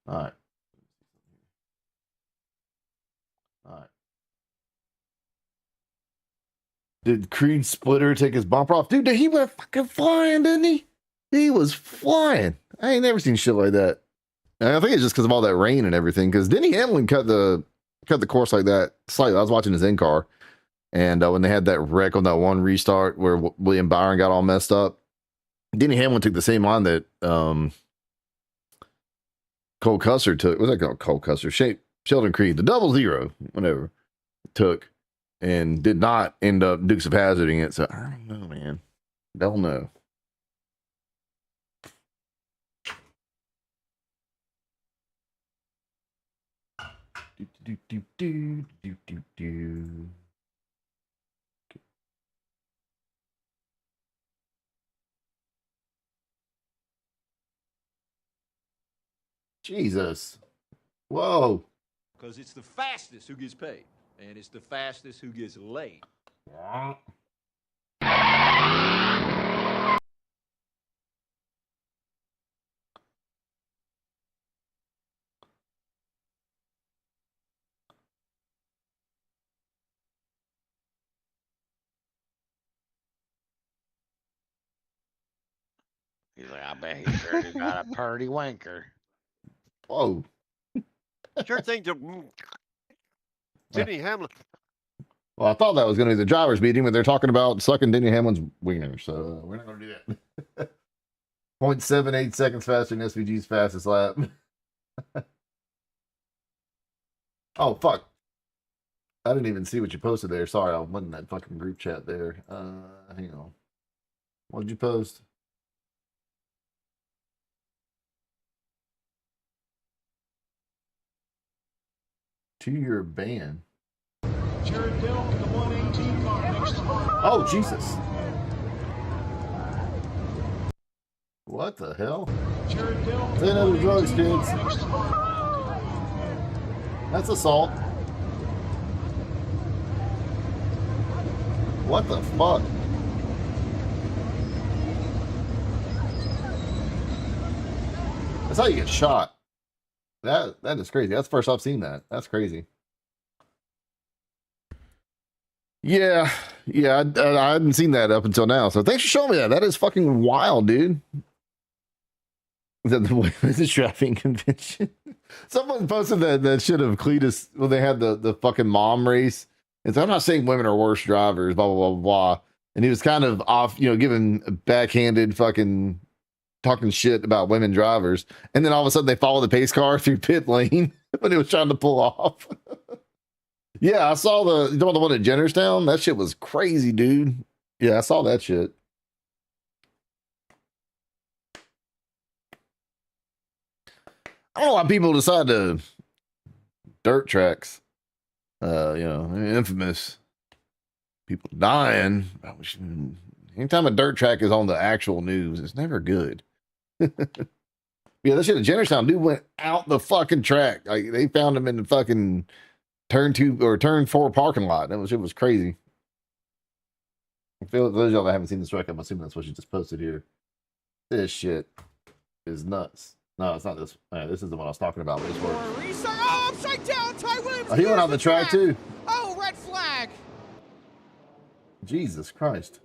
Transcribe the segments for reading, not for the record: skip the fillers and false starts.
All right. All right. Did Creed Splitter take his bumper off? Dude, he went fucking flying, didn't he? He was flying. I ain't never seen shit like that. And I think it's just because of all that rain and everything. Because Denny Hamlin cut the course like that slightly. I was watching his in car, and when they had that wreck on that one restart where William Byron got all messed up, Denny Hamlin took the same line that Cole Custer took. What's that called? Cole Custer. Sheldon Creed, the 00, whatever, took, and did not end up Dukes of Hazzarding it. So I don't know, man. Don't know. Jesus. Whoa. Because it's the fastest who gets paid, and it's the fastest who gets laid. He's like, I bet he sure got a purty wanker. Whoa. Sure thing to Denny Hamlin. Well, I thought that was going to be the driver's meeting, but they're talking about sucking Denny Hamlin's wiener, so we're not going to do that. 0.78 seconds faster than SVG's fastest lap. Oh, fuck. I didn't even see what you posted there. Sorry, I wasn't in that fucking group chat there. Hang on. What did you post? To your ban. Jared Dill, the 118 car next to Mark. Oh, Jesus. What the hell? Jared Dill, Say no to drugs, kids. That's assault. What the fuck? That's how you get shot. That is crazy. That's the first I've seen that. That's crazy. Yeah, I hadn't seen that up until now. So thanks for showing me that. That is fucking wild, dude. Is that the driving convention? Someone posted that shit of Cletus when they had the fucking mom race. And so I'm not saying women are worse drivers, blah, blah, blah, blah. And he was kind of off, giving backhanded fucking talking shit about women drivers. And then all of a sudden they follow the pace car through pit lane when he was trying to pull off. Yeah, I saw the one at Jennerstown. That shit was crazy, dude. Yeah, I saw that shit. I don't know why people decide to dirt tracks. Infamous people dying. Anytime a dirt track is on the actual news, it's never good. Yeah, that shit at Jennerstown, dude went out the fucking track. Like they found him in the fucking turn 2 or turn 4 parking lot. It was crazy. I feel those of y'all that haven't seen this track, I'm assuming that's what you just posted here. This shit is nuts. No, it's not this. This is the one I was talking about. This work. Oh, upside down. Ty Williams. Oh, he went on the track too. Oh, red flag. Jesus Christ.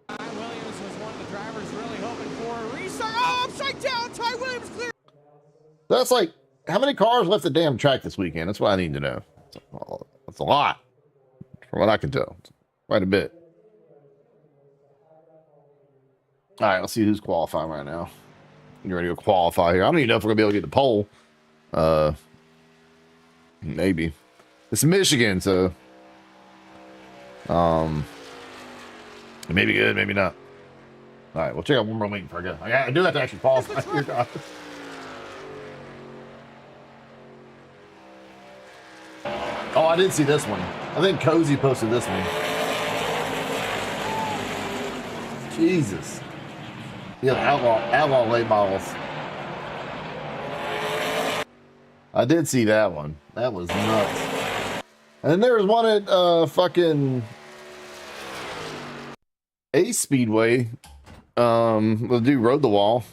Ty Williams was one of the drivers really hoping for a restart. Oh, upside down. Ty Williams clear. That's like, how many cars left the damn track this weekend? That's what I need to know. That's a lot, from what I can tell. It's quite a bit. All right, let's see who's qualifying right now. You ready to go qualify here? I don't even know if we're gonna be able to get the pole. Maybe. It's Michigan, so it may be good, maybe not. All right, we'll check out one more link before I go. I do have to actually qualify here, guys. Oh, I did see this one. I think Cozy posted this one. Jesus. Yeah, outlaw late models. I did see that one. That was nuts. And then there was one at fucking Ace Speedway. The dude rode the wall.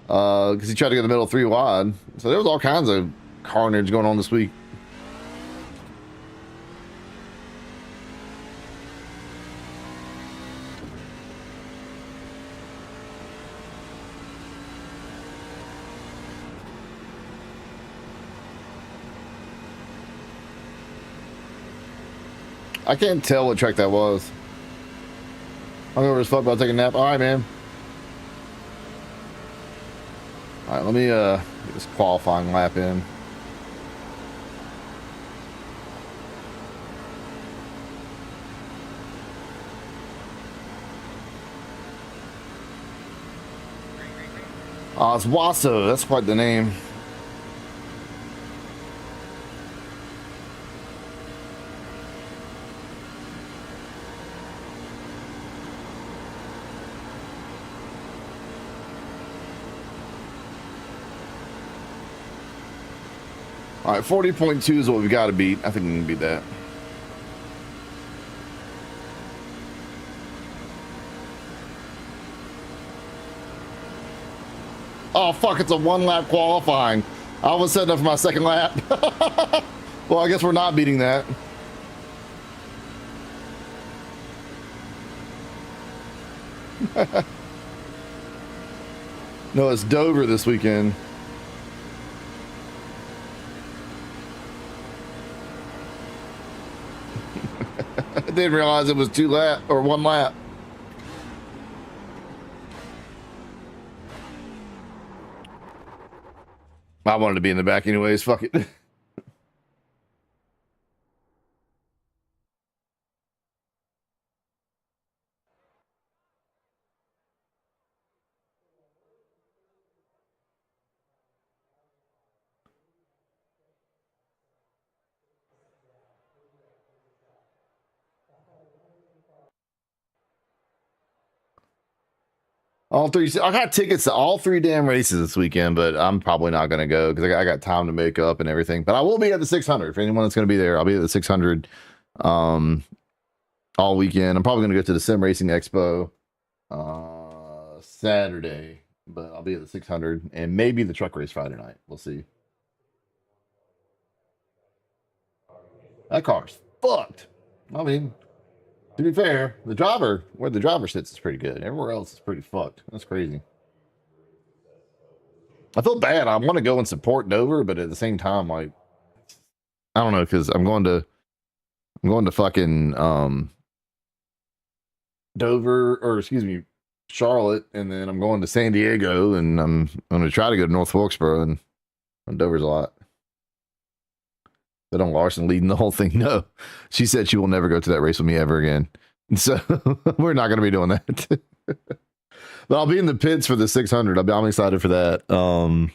because he tried to get the middle 3 wide. So there was all kinds of carnage going on this week. I can't tell what track that was. I'm over as fuck about taking a nap. All right, man. All right, let me get this qualifying lap in. Oh, it's Wasso. That's quite the name. All right, 40.2 is what we got to beat. I think we can beat that. Oh, fuck, it's a 1-lap qualifying. I was setting up for my second lap. Well, I guess we're not beating that. No, it's Dover this weekend. I didn't realize it was 2 lap or 1 lap. I wanted to be in the back anyways. Fuck it. All 3. I got tickets to all 3 damn races this weekend, but I'm probably not going to go because I got time to make up and everything. But I will be at the 600. For anyone that's going to be there, I'll be at the 600 all weekend. I'm probably going to go to the Sim Racing Expo Saturday, but I'll be at the 600 and maybe the truck race Friday night. We'll see. That car's fucked. I mean, to be fair, the driver, where the driver sits is pretty good. Everywhere else is pretty fucked. That's crazy. I feel bad. I want to go and support Dover, but at the same time, like, I don't know, because I'm going to fucking Dover, or excuse me, Charlotte, and then I'm going to San Diego, and I'm going to try to go to North Wilkesboro, and Dover's a lot. But on Larson leading the whole thing. No, she said she will never go to that race with me ever again. So we're not going to be doing that. But I'll be in the pits for the 600. I'm excited for that. And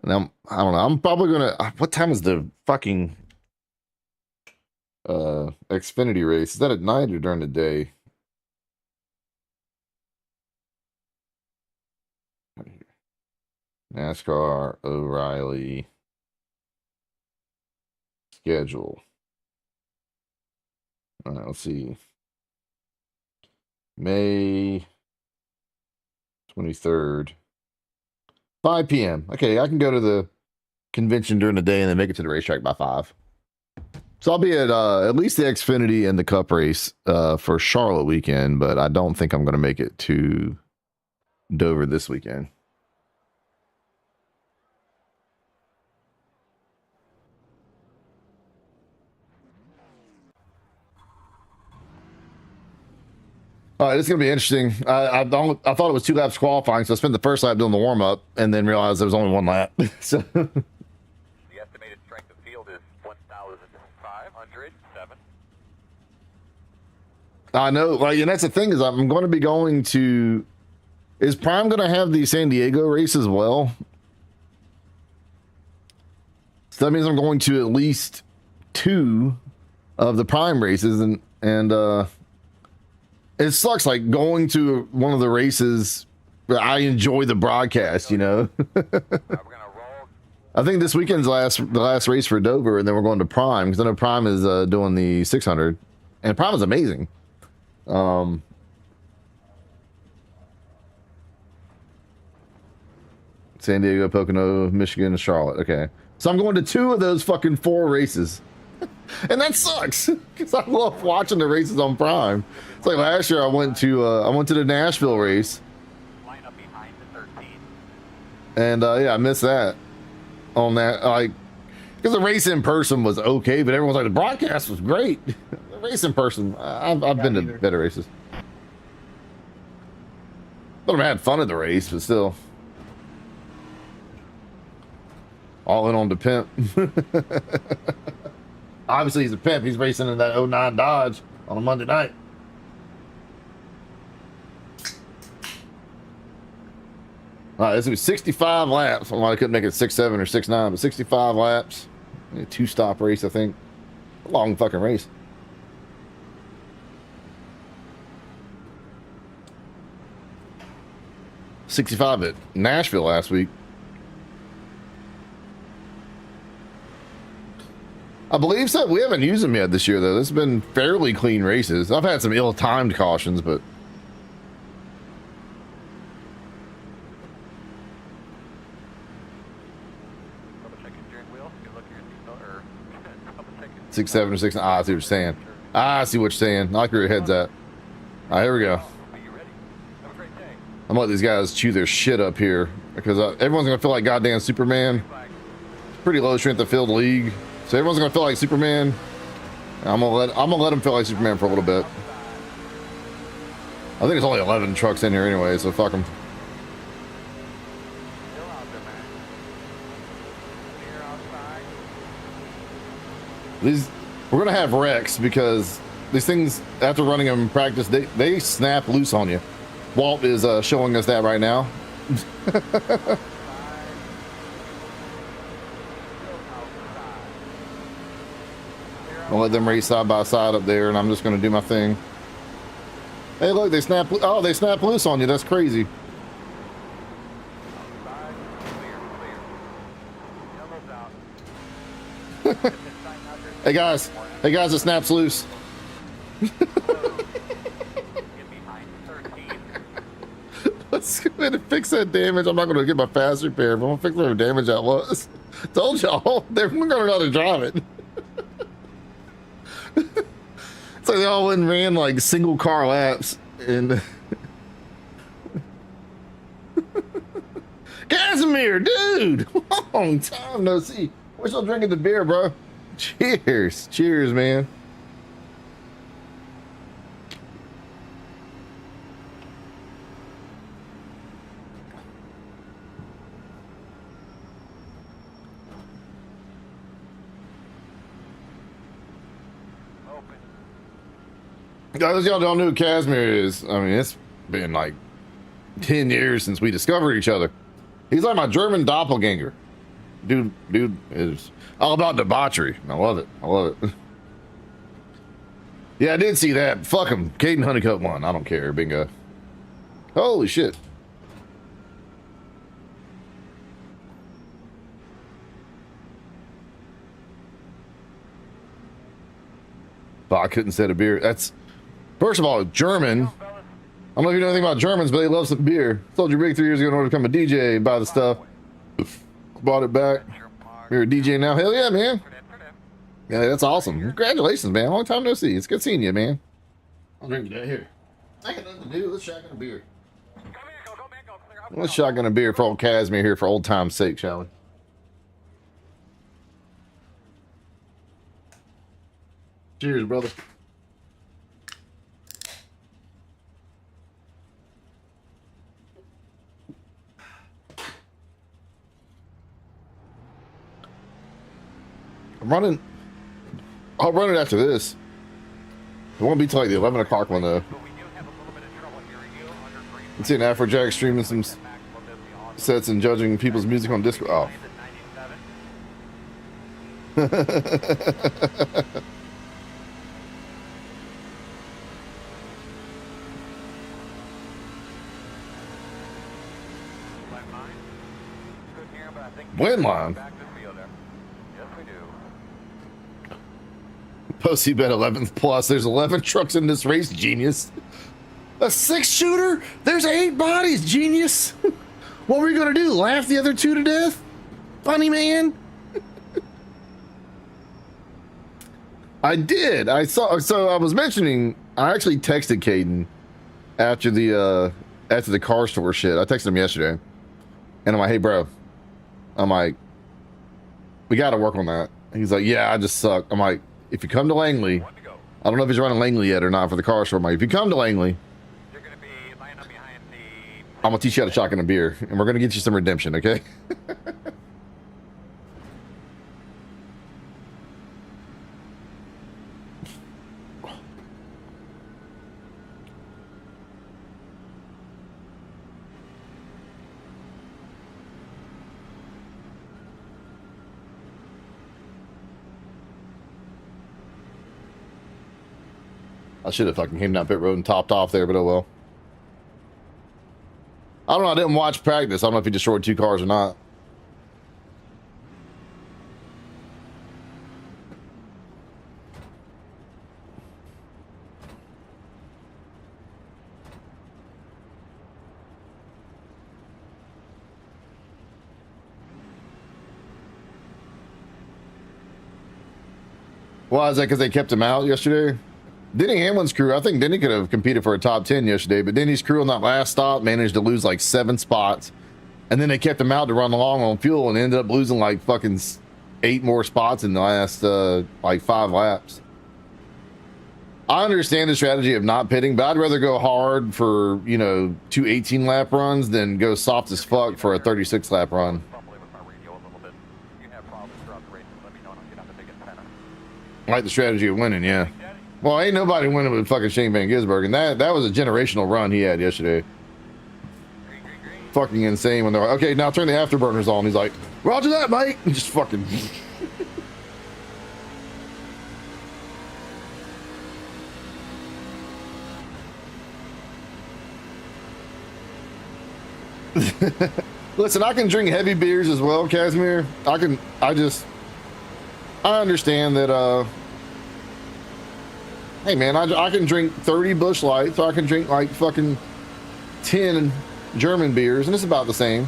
I don't know. I'm probably going to, what time is the fucking Xfinity race? Is that at night or during the day? NASCAR O'Reilly schedule. All right, let's see. May 23rd, 5 p.m. Okay, I can go to the convention during the day and then make it to the racetrack by 5. So I'll be at least the Xfinity and the Cup race for Charlotte weekend, but I don't think I'm going to make it to Dover this weekend. All right, it's gonna be interesting. I thought it was 2 laps qualifying, so I spent the first lap doing the warm up, and then realized there was only 1 lap. So the estimated strength of field is 1,507. I know, like, and that's the thing is, I'm going to be going to. Is Prime going to have the San Diego race as well? So that means I'm going to at least 2 of the Prime races, and it sucks, like, going to one of the races. I enjoy the broadcast, you know. I think this weekend's the last race for Dover, and then we're going to Prime, because I know Prime is doing the 600, and Prime is amazing. San Diego, Pocono, Michigan, and Charlotte. Okay. So I'm going to 2 of those fucking 4 races. And that sucks because I love watching the races on Prime. It's like last year I went to the Nashville race. Line up behind the 13. And yeah, I missed that on that. Like, because the race in person was okay, but everyone's like, the broadcast was great. The race in person, I've been to better races. But I had fun at the race, but still. All in on the pimp. Obviously, he's a pimp. He's racing in that '09 Dodge on a Monday night. All right, this will be 65 laps. I couldn't make it 6.7 or 6.9, but 65 laps. A 2-stop race, I think. A long fucking race. '65 at Nashville last week. I believe so. We haven't used them yet this year, though. This has been fairly clean races. I've had some ill-timed cautions, but Double check your steering wheel. You look at your seatbelt or double check your 6.7 or 6.9. I see what you're saying. I see what you're saying. I like where your head's at. All right, here we go. Are you ready? Have a great day. I'm gonna let these guys chew their shit up here because everyone's gonna feel like goddamn Superman. Pretty low strength of field league, so everyone's gonna feel like Superman. I'm gonna let them feel like Superman for a little bit. I think there's only 11 trucks in here anyway, so fuck them. Still out there, man. Clear outside. These we're gonna have wrecks because these things, after running them in practice, they snap loose on you. Walt is showing us that right now. I'll let them race side by side up there, and I'm just gonna do my thing. Hey, look, they snap. Oh, they snap loose on you. That's crazy. Outside. Clear. Yellow's out. Hey guys, it snaps loose. Get behind 13. Let's go ahead and fix that damage. I'm not gonna get my fast repair, but I'm gonna fix whatever damage that was. Told y'all, they're gonna know how to drive it. It's like they all went and ran like single car laps and Casimir, dude, long time no see. We're still drinking the beer, bro. Cheers, cheers, man. Guys, y'all don't know who Casimir is. I mean, it's been like 10 years since we discovered each other. He's like my German doppelganger. Dude is all about debauchery. I love it. I love it. Yeah, I did see that. Fuck him. Caden Honeycutt won. I don't care. Bingo. Holy shit. But I couldn't set a beer. That's, first of all, German. I don't know if you know anything about Germans, but they love some beer. Told you big 3 years ago in order to become a DJ and buy the stuff. Bought it back. You're a DJ now. Hell yeah, man. Yeah, that's awesome. Congratulations, man. Long time no see. It's good seeing you, man. I'll drink that here. I got nothing to do. Let's shotgun a beer. Let's shotgun a beer for old Casimir here for old time's sake, shall we? Cheers, brother. I'll run it after this. It won't be till like the 11 o'clock one though. Let's see an Afrojack streaming some sets and judging people's music on Discord. Oh. Win line. Posty bet 11th plus. There's 11 trucks in this race, genius. A 6-shooter? There's 8 bodies, genius. What were you gonna do? Laugh the other two to death? Funny man. I did. I saw. So I was mentioning. I actually texted Caden after the car store shit. I texted him yesterday, and I'm like, "Hey, bro," I'm like, "We got to work on that." He's like, "Yeah, I just suck." I'm like, "If you come to Langley, I don't know if he's running Langley yet or not for the car store. I'm like, if you come to Langley, You're going to be lining up behind the... I'm gonna teach you how to shotgun a beer, and we're gonna get you some redemption, okay?" I should have fucking came down pit road and topped off there, but oh well. I don't know. I didn't watch practice. I don't know if he destroyed two cars or not. Why is that? Because they kept him out yesterday? Denny Hamlin's crew, I think Denny could have competed for a top 10 yesterday, but Denny's crew on that last stop managed to lose like 7 spots. And then they kept him out to run along on fuel and ended up losing like fucking 8 more spots in the last like 5 laps. I understand the strategy of not pitting, but I'd rather go hard for, you know, 2 18-lap runs than go soft as fuck for a 36-lap run. I like the strategy of winning, yeah. Well, ain't nobody winning with fucking Shane Van Gisbergen, and that was a generational run he had yesterday. Fucking insane when they're like, okay, now turn the afterburners on. He's like, roger that, mate. And just fucking. Listen, I can drink heavy beers as well, Casimir. I understand that, hey man, I can drink 30 Busch Lights, or I can drink like fucking 10 German beers, and it's about the same.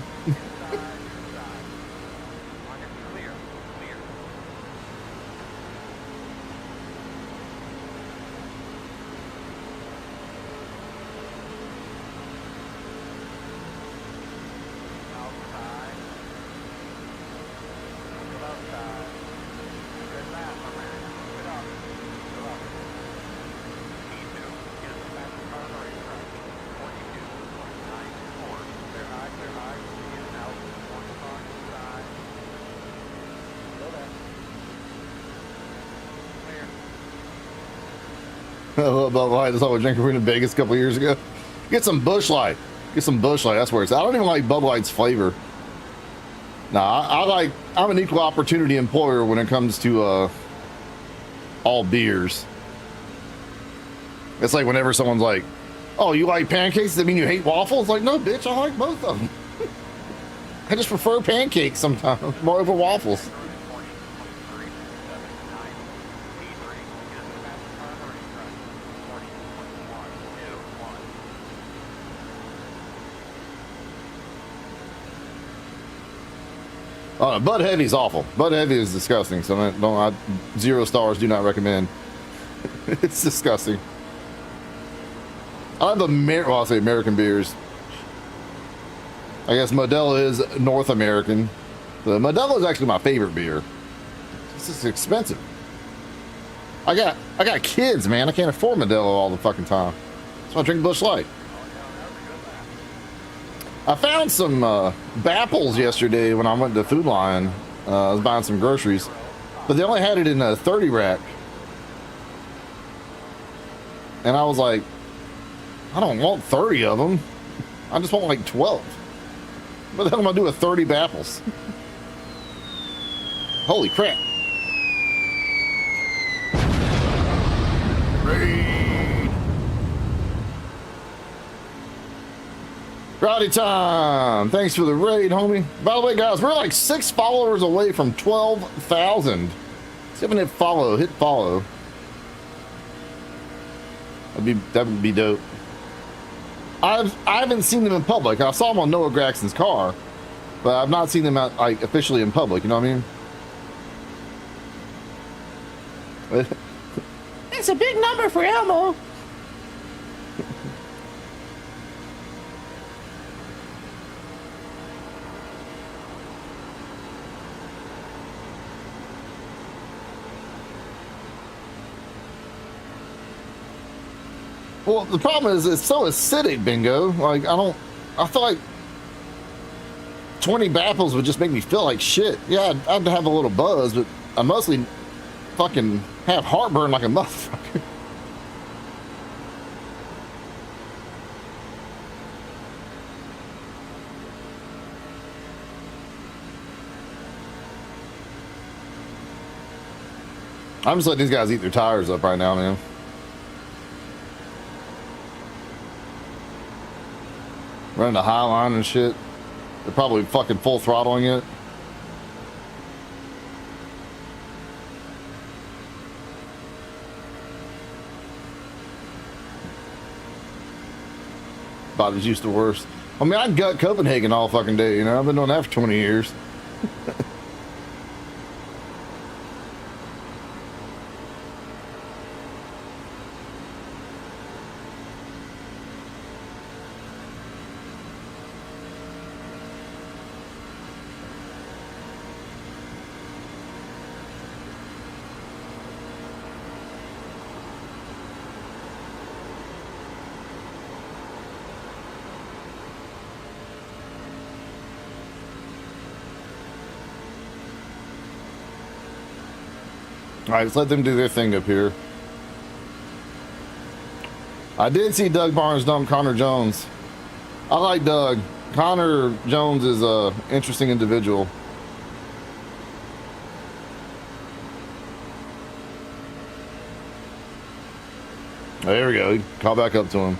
Bud Light. That's all we drank in Vegas a couple years ago. Get some Busch Light. Get some Busch Light. That's where it's at. I don't even like Bud Light's flavor. Nah, I'm an equal opportunity employer when it comes to all beers. It's like whenever someone's like, "Oh, you like pancakes? Does that mean you hate waffles?" Like, no, bitch, I like both of them. I just prefer pancakes sometimes more over waffles. Bud Heavy's awful. Bud Heavy is disgusting. So 0 stars. Do not recommend. It's disgusting. I love I'll say American beers. I guess Modelo is North American. The Modelo is actually my favorite beer. It's just expensive. I got kids, man. I can't afford Modelo all the fucking time. So I drink Busch Light. I found some Bapples yesterday when I went to Food Lion. I was buying some groceries, but they only had it in a 30 rack. And I was like, I don't want 30 of them. I just want like 12. What the hell am I doing with 30 Bapples? Holy crap. Rowdy time. Thanks for the raid, homie. By the way, guys, we're like 6 followers away from 12,000. See if I hit follow. Hit follow. That would be dope. I haven't seen them in public. I saw them on Noah Graxton's car, but I've not seen them out like officially in public. You know what I mean? It's a big number for Elmo. Well, the problem is it's so acidic, Bingo. Like I feel like 20 baffles would just make me feel like shit. Yeah, I'd have a little buzz, but I mostly fucking have heartburn like a motherfucker. I'm just letting these guys eat their tires up right now, man. Running the high line and shit. They're probably fucking full throttling it. Body's used to worse. I mean, I gut Copenhagen all fucking day, you know? I've been doing that for 20 years. All right, let's let them do their thing up here. I did see Doug Barnes dump Connor Jones. I like Doug. Connor Jones is a interesting individual. There we go. Call back up to him.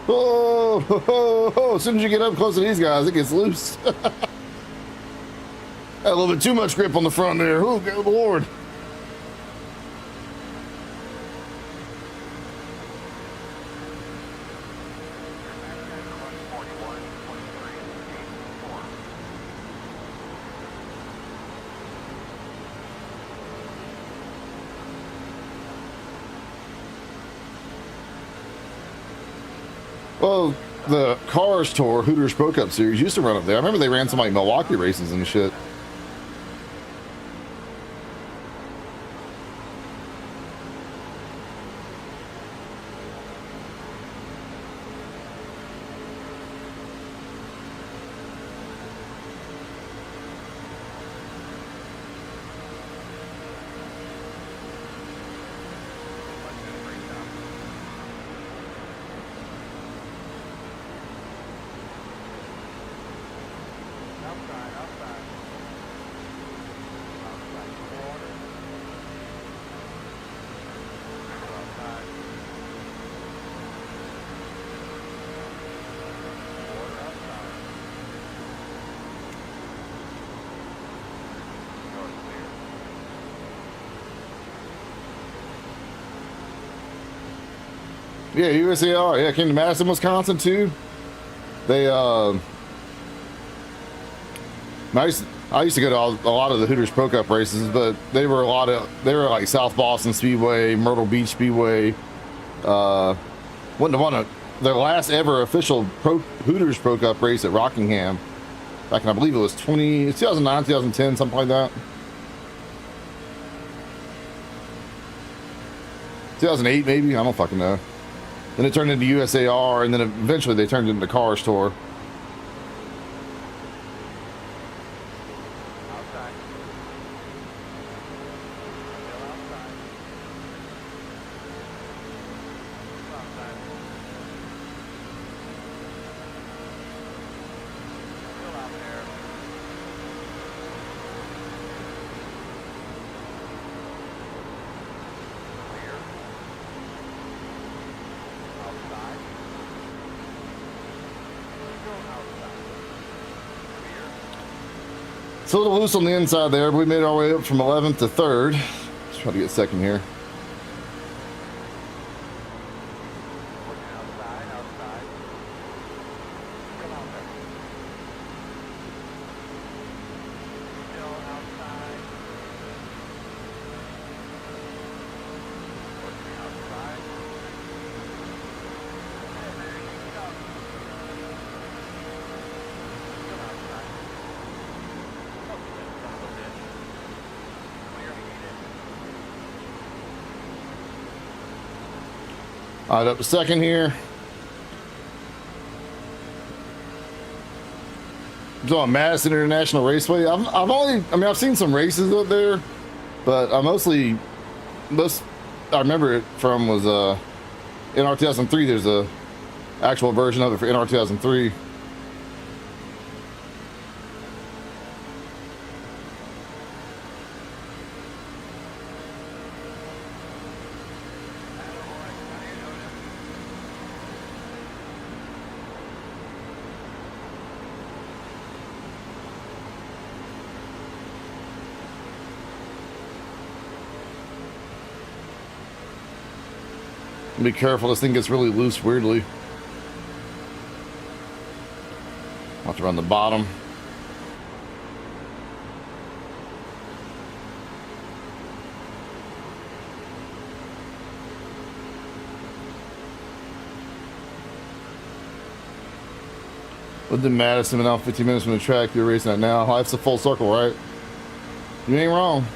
Oh, as soon as you get up close to these guys, it gets loose. Had a little bit too much grip on the front there. Oh, good Lord. Well, the Cars Tour, Hooters Pro Cup Series, used to run up there. I remember they ran some like Milwaukee races and shit. Yeah, USAR. Yeah, came to Madison, Wisconsin too. They I used to go to a lot of the Hooters Pro Cup races, but they were like South Boston Speedway, Myrtle Beach Speedway. Wouldn't have won their last ever official Hooters Pro Cup race at Rockingham back in, I believe it was 2009, 2010, something like that. 2008 maybe, I don't fucking know. Then it turned into USAR, and then eventually they turned it into Cars Tour. It's a little loose on the inside there, but we made our way up from 11th to 3rd. Let's try to get second here. Outside. Come out there. Still outside. Working outside. And there you go. Still outside. Oh, that son of a bitch. Clear to get in. All right, up to second here. It's on Madison International Raceway. I've seen some races up there, but I most I remember it from was NR 2003. There's a actual version of it for NR 2003. Be careful, this thing gets really loose weirdly. I'll have to run the bottom. Lived in Madison, been out 15 minutes from the track. You're racing it now. Life's a full circle, right? You ain't wrong.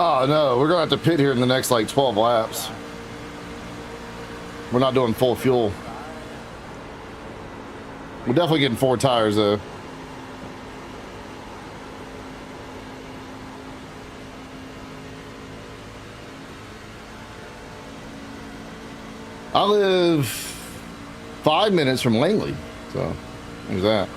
Oh no, we're gonna have to pit here in the next like 12 laps. We're not doing full fuel. We're definitely getting 4 tires though. I live 5 minutes from Langley, so there's that.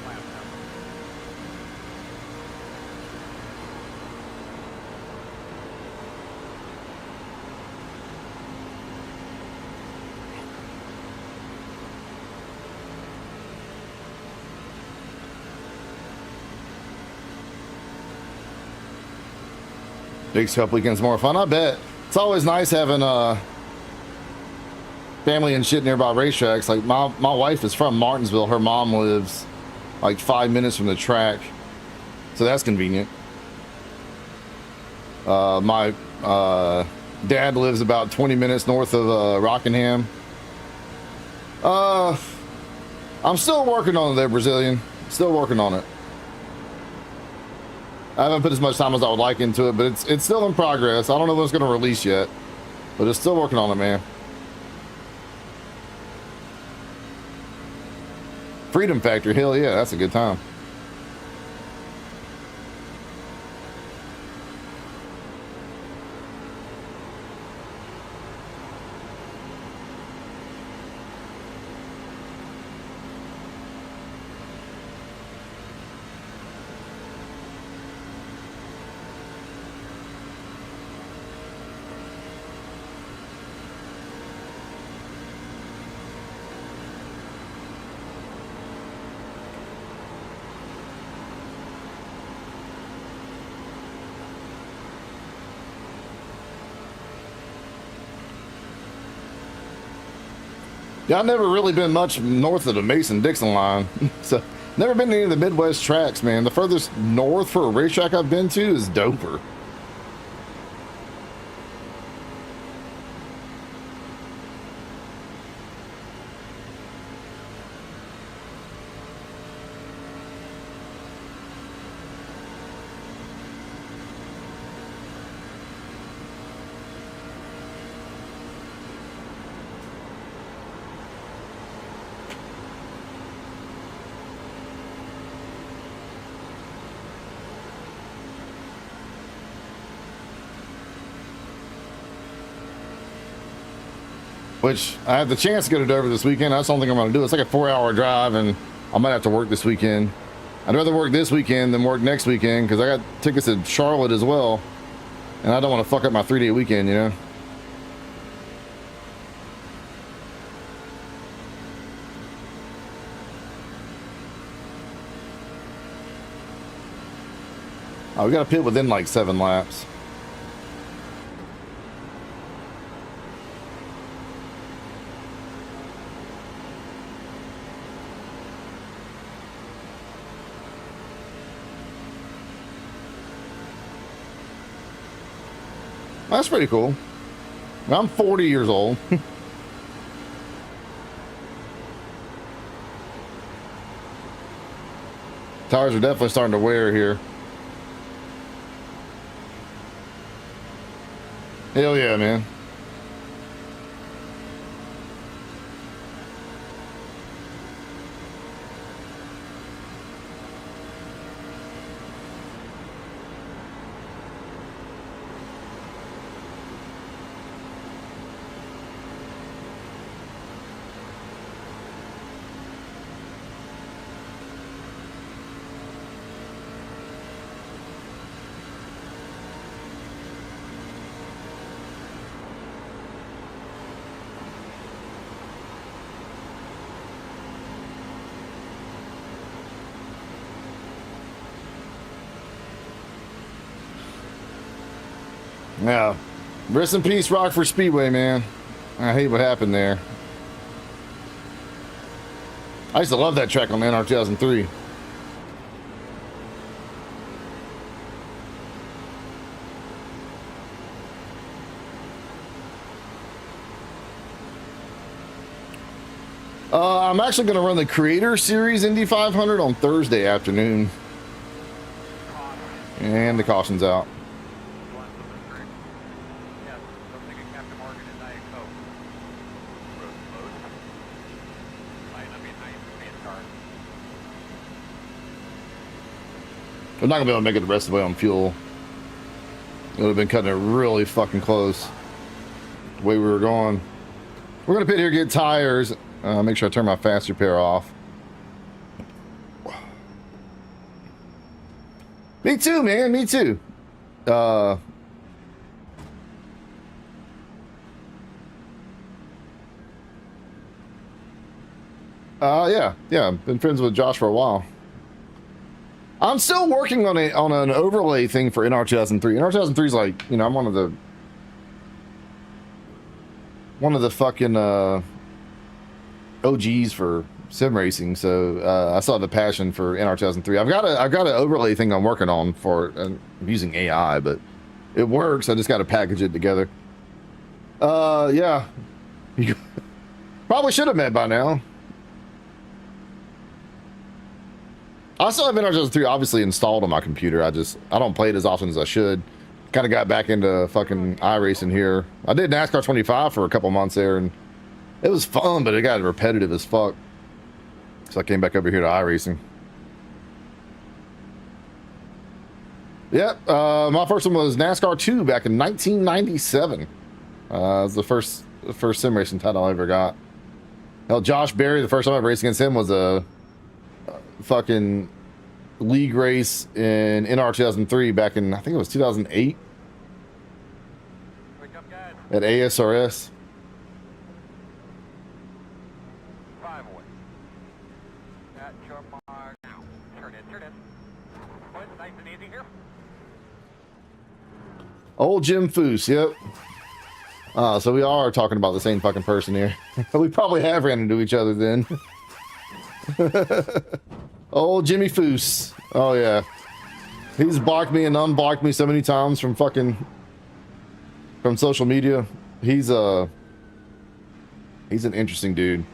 Makes Cup weekends more fun, I bet. It's always nice having family and shit nearby racetracks. Like my wife is from Martinsville. Her mom lives like 5 minutes from the track, so that's convenient. My dad lives about 20 minutes north of Rockingham. I'm still working on it there, Brazilian. Still working on it. I haven't put as much time as I would like into it, but it's still in progress. I don't know when it's going to release yet, but it's still working on it, man. Freedom Factory, hell yeah, that's a good time. Yeah, I've never really been much north of the Mason-Dixon line, so never been to any of the Midwest tracks, man. The furthest north for a racetrack I've been to is Dover. Which I have the chance to go to Dover this weekend. I just don't think I'm going to do it. It's like a 4-hour drive, and I might have to work this weekend. I'd rather work this weekend than work next weekend because I got tickets to Charlotte as well. And I don't want to fuck up my 3-day weekend, you know? Oh, we got to pit within like 7 laps. That's pretty cool. I'm 40 years old. Tires are definitely starting to wear here. Hell yeah, man. Yeah. Rest in peace, Rockford Speedway, man. I hate what happened there. I used to love that track on the NR 2003. I'm actually going to run the Creator Series Indy 500 on Thursday afternoon. And the caution's out. We're not gonna be able to make it the rest of the way on fuel. It would have been cutting it really fucking close the way we were going. We're gonna pit here, get tires. Make sure I turn my fast repair off. Me too, man. Me too. Yeah. I've been friends with Josh for a while. I'm still working on an overlay thing for NR 2003. NR 2003 is like, you know, I'm one of the fucking OGs for sim racing, so I still have a passion for NR 2003. I've got an overlay thing I'm working on for using AI, but it works. I just got to package it together. Yeah, you probably should have met by now. I still have NR 2003 obviously installed on my computer. I don't play it as often as I should. Kind of got back into fucking iRacing here. I did NASCAR 25 for a couple months there, and it was fun, but it got repetitive as fuck. So I came back over here to iRacing. Yep, my first one was NASCAR 2 back in 1997. It was the first sim racing title I ever got. Hell, Josh Berry, the first time I raced against him was a fucking league race in NR 2003 back in, I think it was 2008 at ASRS. Old Jim Foose, yep. So we are talking about the same fucking person here. We probably have ran into each other then. Old Jimmy Foose. Oh yeah. He's blocked me and unblocked me so many times from social media. He's an interesting dude.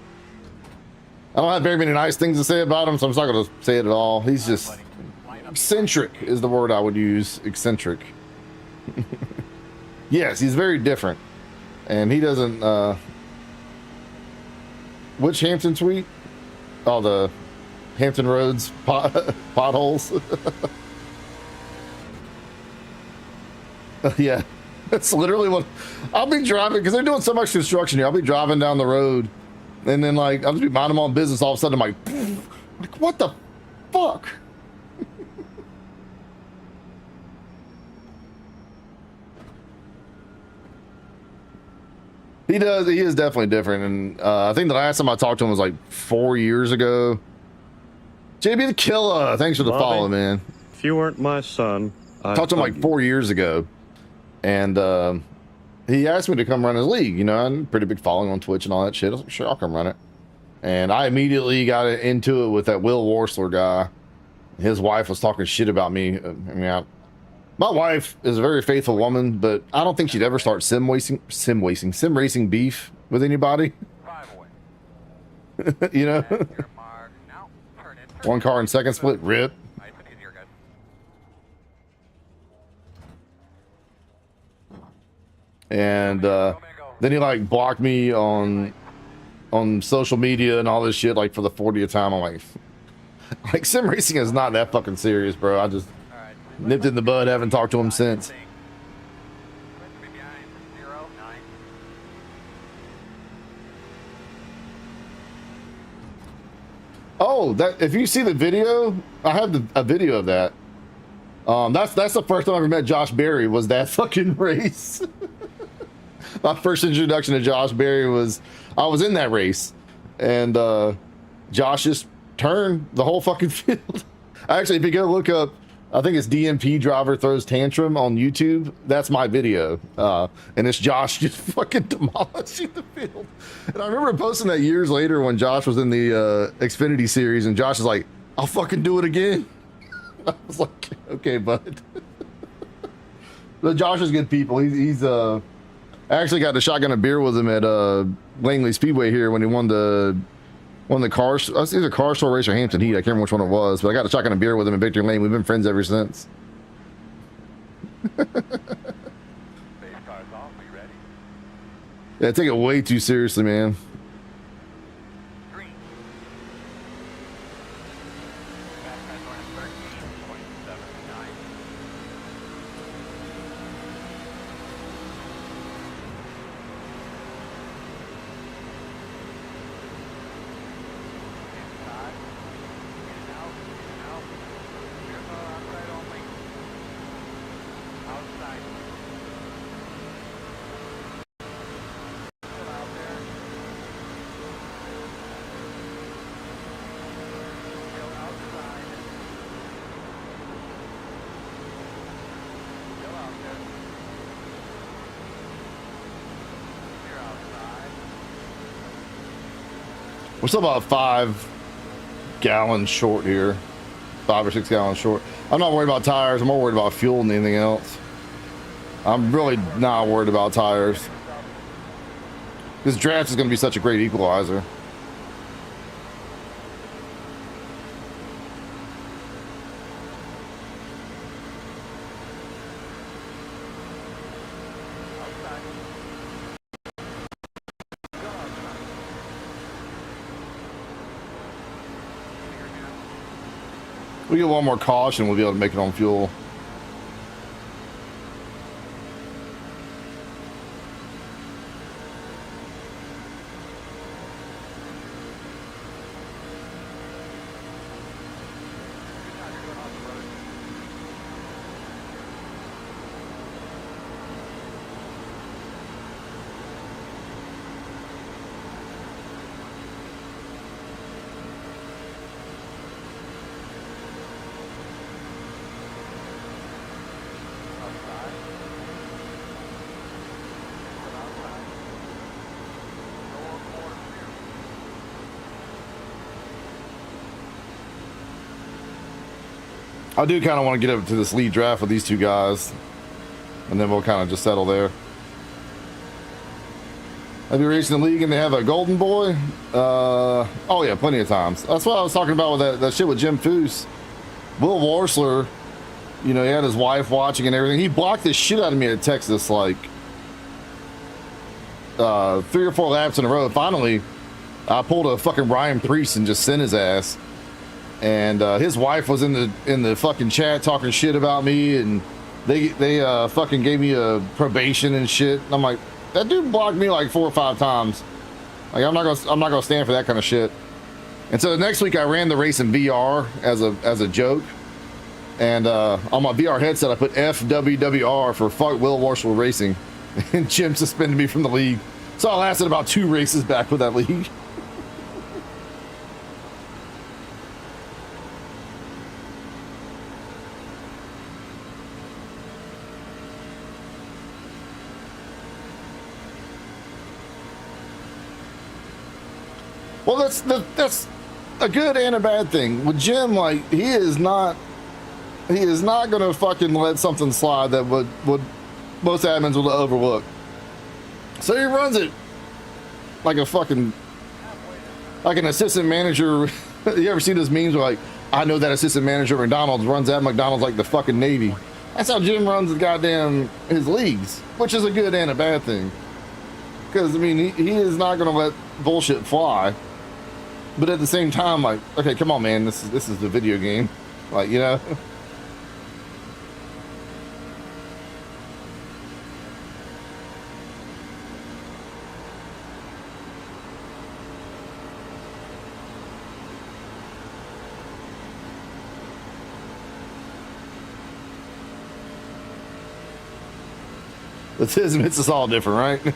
I don't have very many nice things to say about him, so I'm just not going to say it at all. He's just eccentric is the word I would use. Eccentric. Yes, he's very different. And he doesn't which Hampton tweet? Oh, the Hampton Roads potholes. Yeah, that's literally what I'll be driving, because they're doing so much construction here. I'll be driving down the road, and then like I'll just be minding my own business. All of a sudden, I'm like, what the fuck? He does. He is definitely different. And I think the last time I talked to him was like 4 years ago. JB the Killer, thanks for the Bobby, follow, man. If you weren't my son, I'd Talked to him hug like you. 4 years ago, and he asked me to come run his league. You know, I'm pretty big following on Twitch and all that shit. I was like, sure, I'll come run it. And I immediately got into it with that Will Warsler guy. His wife was talking shit about me. I mean, my wife is a very faithful woman, but I don't think she'd ever start sim racing beef with anybody. 5 away. You know, Clear mark. Now, turn in. Turn one car in second split, rip. Nice and easier, guys. And then he like blocked me on social media and all this shit like for the 40th time. I'm like sim racing is not that fucking serious, bro. I just All right. nipped it in the bud. Haven't talked to him since. Be behind. 0, 9. Oh, that if you see the video, I have a video of that. That's the first time I ever met Josh Berry, was that fucking race. My first introduction to Josh Berry was I was in that race, and Josh just turned the whole fucking field. Actually, if you go look up, I think it's DMP Driver Throws Tantrum on YouTube. That's my video, and it's Josh just fucking demolishing the field. And I remember posting that years later when Josh was in the Xfinity series, and Josh is like, "I'll fucking do it again." I was like, "Okay, bud." But Josh is good people. He's I actually got to shotgun a beer with him at Langley Speedway here when he won the cars. I was either Car Store Race or Hampton Heat. I can't remember which one it was, but I got to shotgun a beer with him in Victory Lane. We've been friends ever since. Base car's off. Are you ready? Yeah, I take it way too seriously, man. Green. Fast time's running 13.79. Inside. In and out. In and out. Clear car outside only. Outside. Still out there. Still outside. Still out there. Clear outside. We're still about 5 gallons short here. 5 or 6 gallons short. I'm not worried about tires. I'm more worried about fuel than anything else. I'm really not worried about tires. This draft is going to be such a great equalizer. Outside. Still outside. Clear again. We get one more caution, we'll be able to make it on fuel. Good job. You're doing awesome, brother. Outside. Still outside. Lower quarter clear. I do kind of want to get up to this lead draft with these two guys, and then we'll kind of just settle there. Have you raced in the league and they have a golden boy? Oh yeah, plenty of times. That's what I was talking about with that shit with Jim Foose. Will Warsler, you know, he had his wife watching and everything. He blocked the shit out of me at Texas like 3 or 4 laps in a row. Finally, I pulled a fucking Ryan Priest and just sent his ass. And his wife was in the fucking chat talking shit about me, and they fucking gave me a probation and shit. And I'm like, that dude blocked me like 4 or 5 times. Like I'm not gonna stand for that kind of shit. And so the next week I ran the race in VR as a joke, and on my VR headset I put FWWR for fuck Will Warsler Racing, and Jim suspended me from the league. So I lasted about 2 races back with that league. Well, that's a good and a bad thing. With Jim, like, he is not gonna fucking let something slide that would most admins would overlook. So he runs it like a fucking, like an assistant manager. You ever see those memes where, like, I know that assistant manager at McDonald's runs at McDonald's like the fucking Navy. That's how Jim runs the goddamn his leagues, which is a good and a bad thing. Because I mean, he is not gonna let bullshit fly. But at the same time, like, okay, come on, man, this is the video game, like, you know. It's his, it's us all different, right?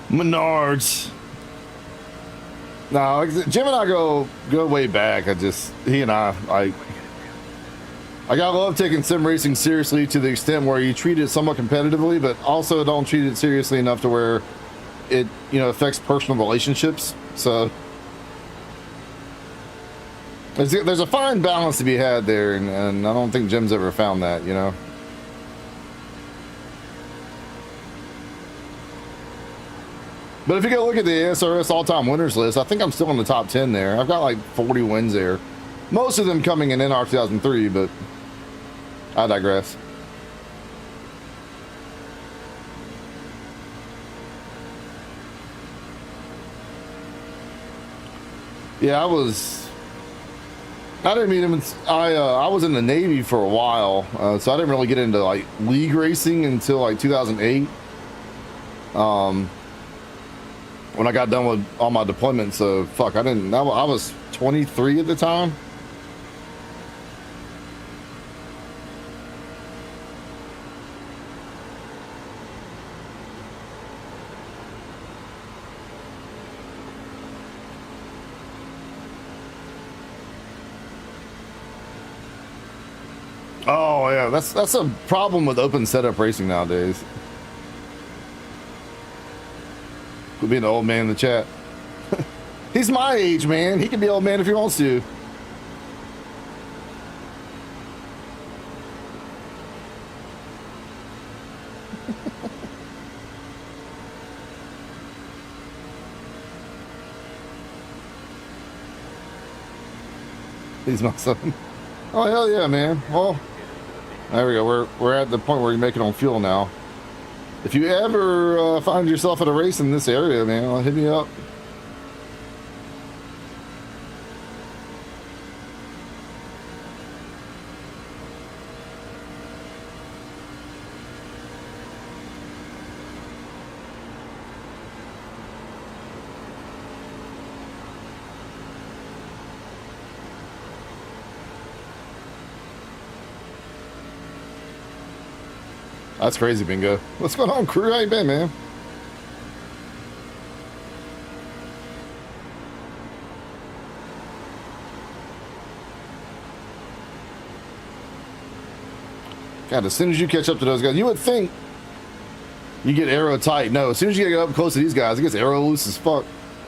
Menards. No, Jim and I go way back. He and I gotta love taking sim racing seriously to the extent where you treat it somewhat competitively, but also don't treat it seriously enough to where it, you know, affects personal relationships. So there's a fine balance to be had there, and I don't think Jim's ever found that, you know. But if you go look at the ASRS all-time winners list, I think I'm still in the top 10 there. I've got like 40 wins there. Most of them coming in NR 2003, but I digress. Yeah, I didn't meet him. I was in the Navy for a while, so I didn't really get into like league racing until like 2008. When I got done with all my deployments, so fuck, I was 23 at the time. Oh yeah, that's a problem with open setup racing nowadays. Could be an old man in the chat. He's my age, man. He can be old man if he wants to. He's my son. Oh hell yeah, man. Well, there we go. We're at the point where you're making on fuel now. If you ever find yourself at a race in this area, man, hit me up. That's crazy, Bingo. What's going on, crew? How you been, man? God, as soon as you catch up to those guys, you would think you get arrow tight. No, as soon as you get up close to these guys, it gets arrow loose as fuck.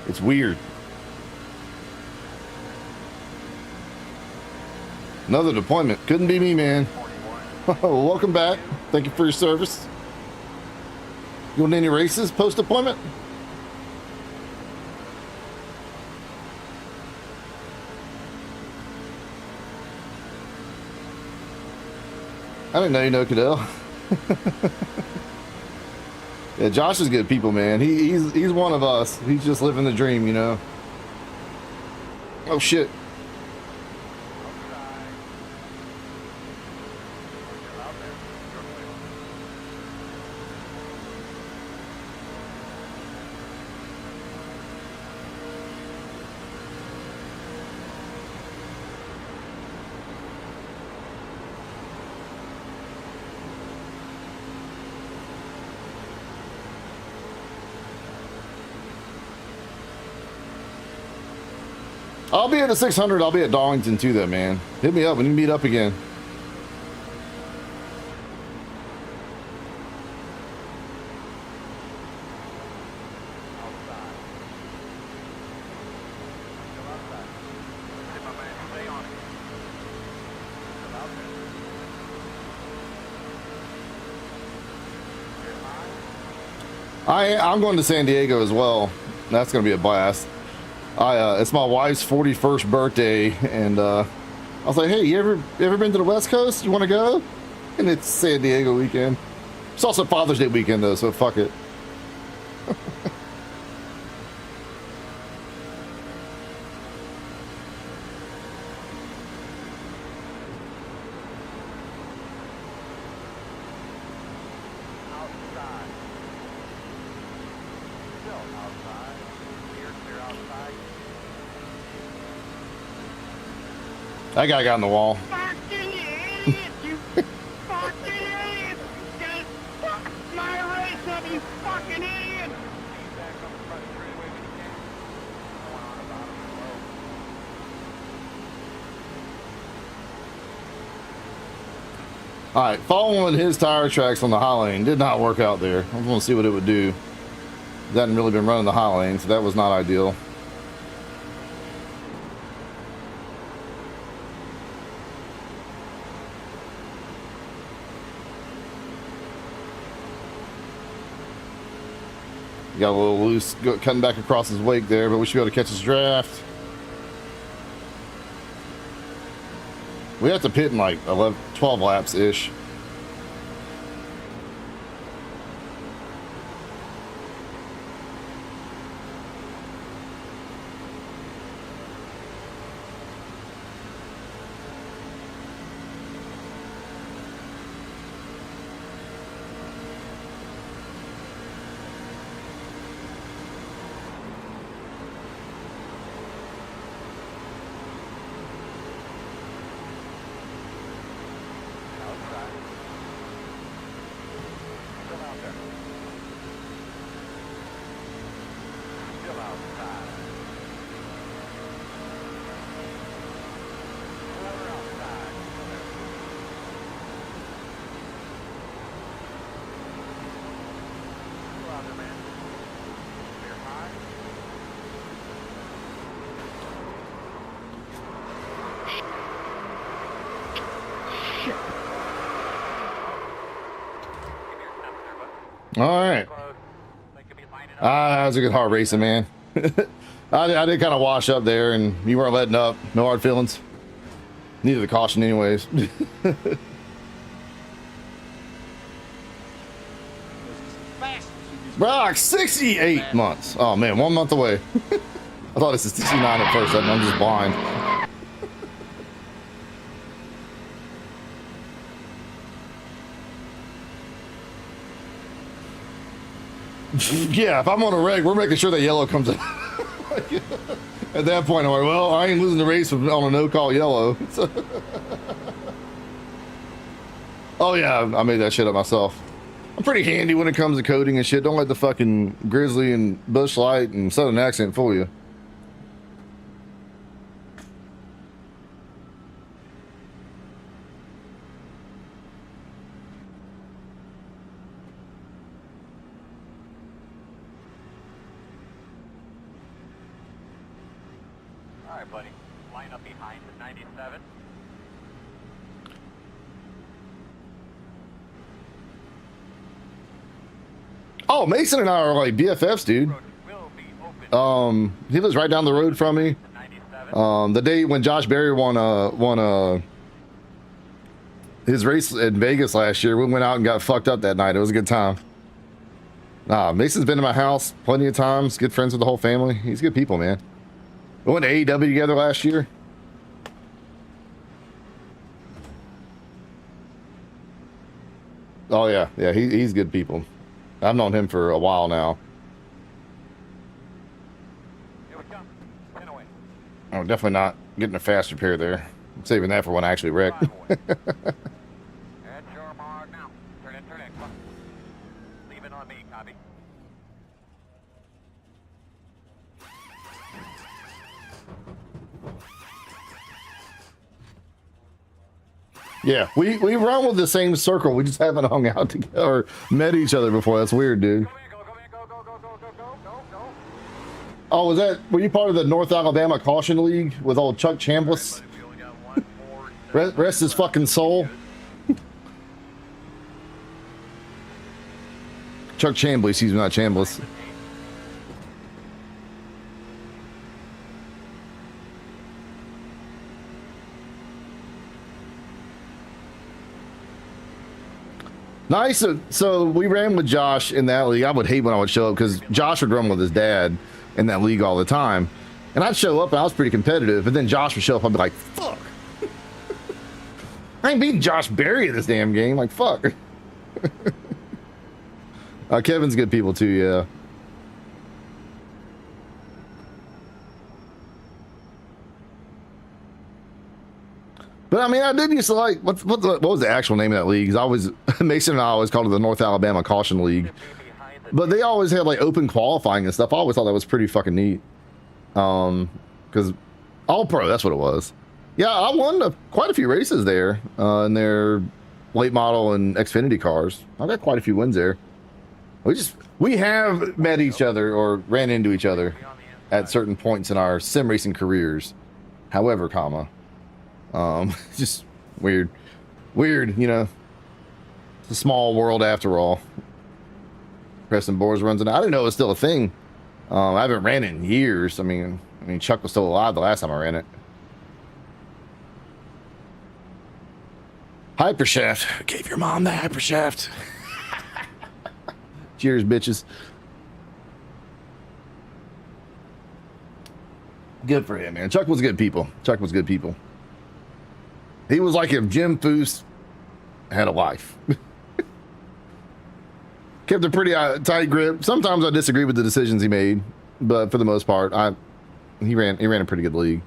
It's weird. Another deployment. Couldn't be me, man. Welcome back. Thank you for your service. You want any races post-deployment? I didn't know you know Cadell. Yeah, Josh is good people, man. He's one of us. He's just living the dream, you know. Oh shit. I'll be at the 600. I'll be at Darlington too, though, man. Hit me up when you meet up again. I'm going to San Diego as well. That's going to be a blast. It's my wife's 41st birthday, and I was like, "Hey, you ever been to the West Coast? You want to go?" And it's San Diego weekend. It's also Father's Day weekend though, so fuck it. That guy got in the wall. Fucking idiot! You fucking idiot! Just fuck my race up, you fucking idiot! Alright, following his tire tracks on the high lane did not work out there. I want to see what it would do. It hadn't really been running the high lane, so that was not ideal. Got a little loose cutting back across his wake there, but we should be able to catch his draft. We have to pit in like 12 laps ish. All right. That was a good hard racing, man. I did kind of wash up there, and you weren't letting up. No hard feelings. Needed the caution anyways. Brock, 68 months. Oh man, 1 month away. I thought this is 69 at first. I'm just blind. Yeah, if I'm on a reg, we're making sure that yellow comes in. At that point, I'm like, well, I ain't losing the race on a no-call yellow. Oh yeah, I made that shit up myself. I'm pretty handy when it comes to coding and shit. Don't let the fucking Grizzly and Bush Light and Southern accent fool you. All right, buddy. Line up behind the 97. Oh, Mason and I are like BFFs, dude. He lives right down the road from me. The day when Josh Berry won his race in Vegas last year. We went out and got fucked up that night. It was a good time. Mason's been to my house plenty of times. Good friends with the whole family. He's good people, man. We went to AEW together last year. Oh yeah, yeah. He's good people. I've known him for a while now. Here we come. 10 away. Oh, definitely not getting a fast repair there. I'm saving that for when I actually wreck. 5 away. Head your mark now. Turn in. Come on. Leave it on me, copy. Yeah, we run with the same circle. We just haven't hung out together or met each other before. That's weird, dude. Go. Oh, were you part of the North Alabama Caution League with old Chuck Chambliss? We only got one more. Rest his fucking soul. Chuck Chambliss, excuse me, not Chambliss. Nice. So we ran with Josh in that league. I would hate when I would show up because Josh would run with his dad in that league all the time. And I'd show up and I was pretty competitive. And then Josh would show up. I'd be like, fuck. I ain't beating Josh Berry in this damn game. Like, fuck. Kevin's good people too, yeah. But I mean, I did used to like what was the actual name of that league? 'Cause I always Mason and I always called it the North Alabama Caution League. But they always had like open qualifying and stuff. I always thought that was pretty fucking neat. Because All Pro, that's what it was. Yeah, I won quite a few races there in their late model and Xfinity cars. I got quite a few wins there. We have met each other or ran into each other at certain points in our sim racing careers. However, just weird, you know. It's a small world after all. Preston Boers runs it. I didn't know it was still a thing. I haven't ran it in years. I mean, Chuck was still alive the last time I ran it. Hypershaft. Gave your mom the hypershaft. Cheers, bitches. Good for him, man. Chuck was good people. He was like if Jim Foose had a life. Kept a pretty tight grip. Sometimes I disagree with the decisions he made, but for the most part, he ran a pretty good league.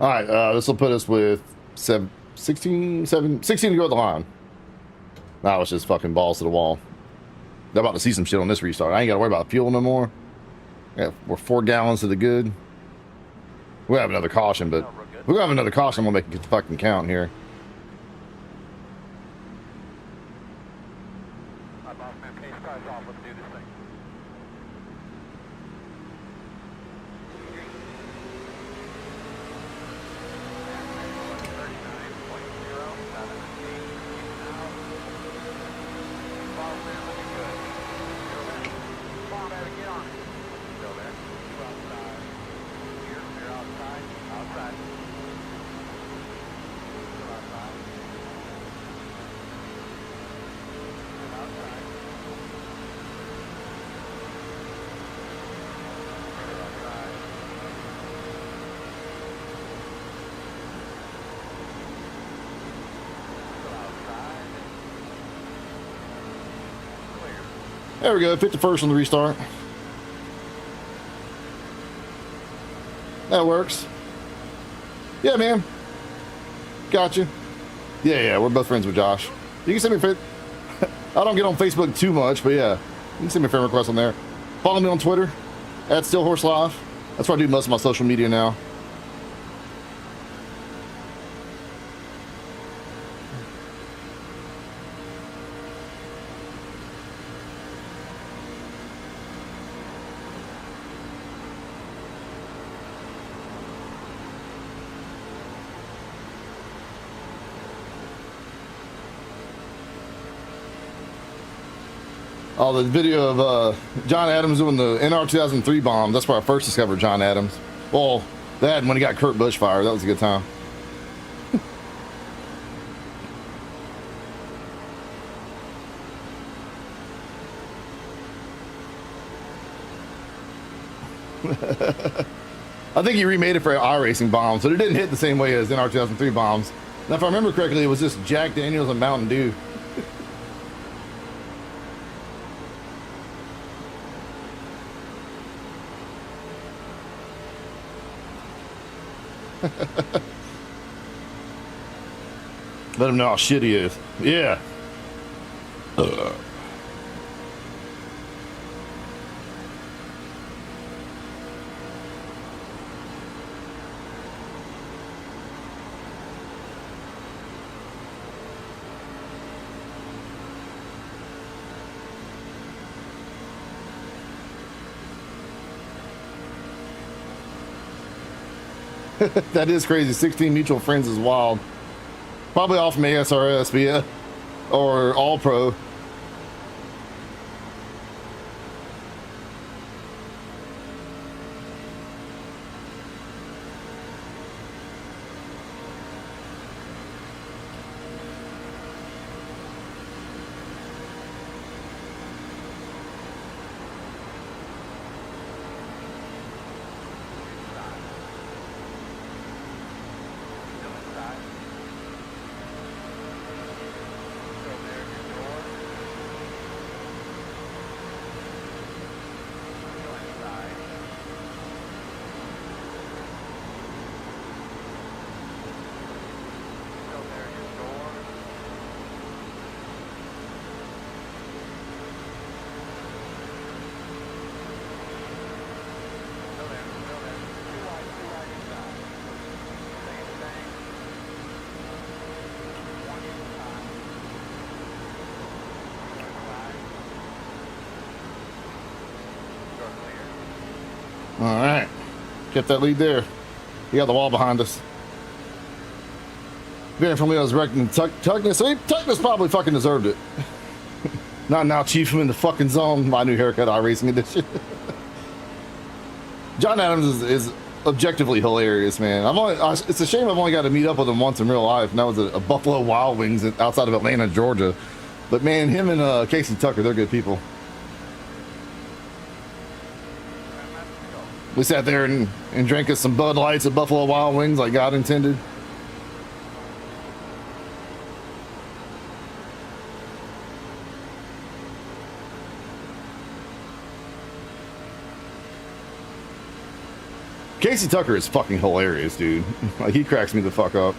All right, this will put us with 16 to go at the line. Now it's just fucking balls to the wall. They're about to see some shit on this restart. I ain't got to worry about fuel no more. Yeah, we're 4 gallons to the good. We'll have another caution, but we're gonna have another caution. We'll make it fucking count here. My boss man, case car's off. Let's do this thing. There we go, 51st on the restart. That works. Yeah, man. Gotcha. Yeah, we're both friends with Josh. You can send me I don't get on Facebook too much, but yeah, you can send me a friend request on there. Follow me on Twitter, @StillHorseLive. That's where I do most of my social media now. Oh, the video of John Adams doing the NR 2003 bomb. That's where I first discovered John Adams. Well, that and when he got Kurt Busch fired. That was a good time. I think he remade it for iRacing bombs, but it didn't hit the same way as NR 2003 bombs. Now, if I remember correctly, it was just Jack Daniels and Mountain Dew. Let him know how shit he is. Yeah. That is crazy. 16 mutual friends is wild. Probably off from ASRS, but yeah. Or All Pro. All right, get that lead there. You got the wall behind us. Being from me, I was wrecking Tuckness. Tuckness probably fucking deserved it. Not now, Chief. I'm in the fucking zone. My new haircut, iRacing edition. John Adams is objectively hilarious, man. It's a shame I've only got to meet up with him once in real life, and that was a Buffalo Wild Wings outside of Atlanta, Georgia. But man, him and Casey Tucker, they're good people. We sat there and drank us some Bud Lights at Buffalo Wild Wings like God intended. Casey Tucker is fucking hilarious, dude. Like, he cracks me the fuck up.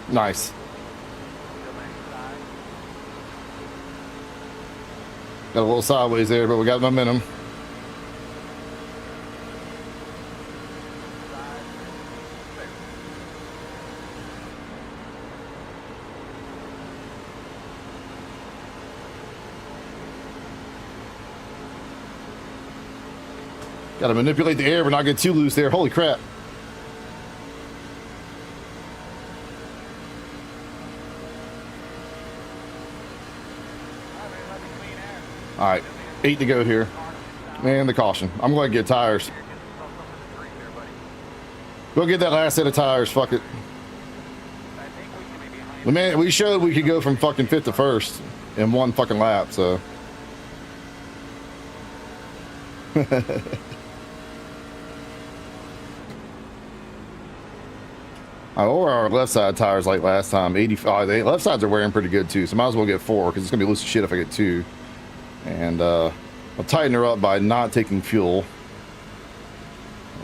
Nice. Got a little sideways there, but we got momentum. Got to manipulate the air but not get too loose there. Holy crap. All right, 8 to go here. Man, the caution. I'm going to get tires. Go get that last set of tires. Fuck it. Man, we showed we could go from fucking 5th to 1st in one fucking lap, so. Or our left side tires like last time, 85. The left sides are wearing pretty good too, so might as well get 4 because it's gonna be loose as shit if I get 2. And I'll tighten her up by not taking fuel.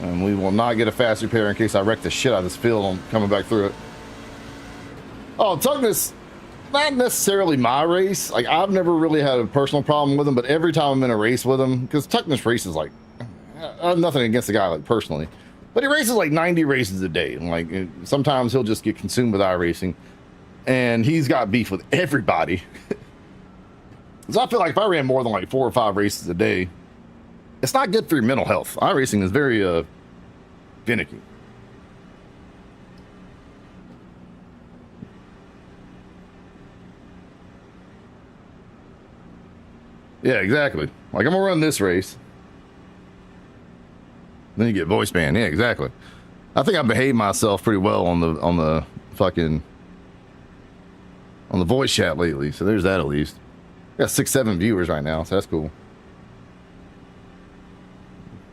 And we will not get a fast repair in case I wreck the shit out of this field on coming back through it. Oh, Tugness not necessarily my race. Like, I've never really had a personal problem with him, but every time I'm in a race with him, because Tuckness races like, I have nothing against the guy like personally, but he races like 90 races a day. And like sometimes he'll just get consumed with iRacing, and he's got beef with everybody. So I feel like if I ran more than like 4 or 5 races a day, it's not good for your mental health. iRacing is very finicky. Yeah, exactly. Like, I'm gonna run this race. Then you get voice banned. Yeah, exactly. I think I behaved myself pretty well on the voice chat lately. So there's that at least. Got 6-7 viewers right now, so that's cool.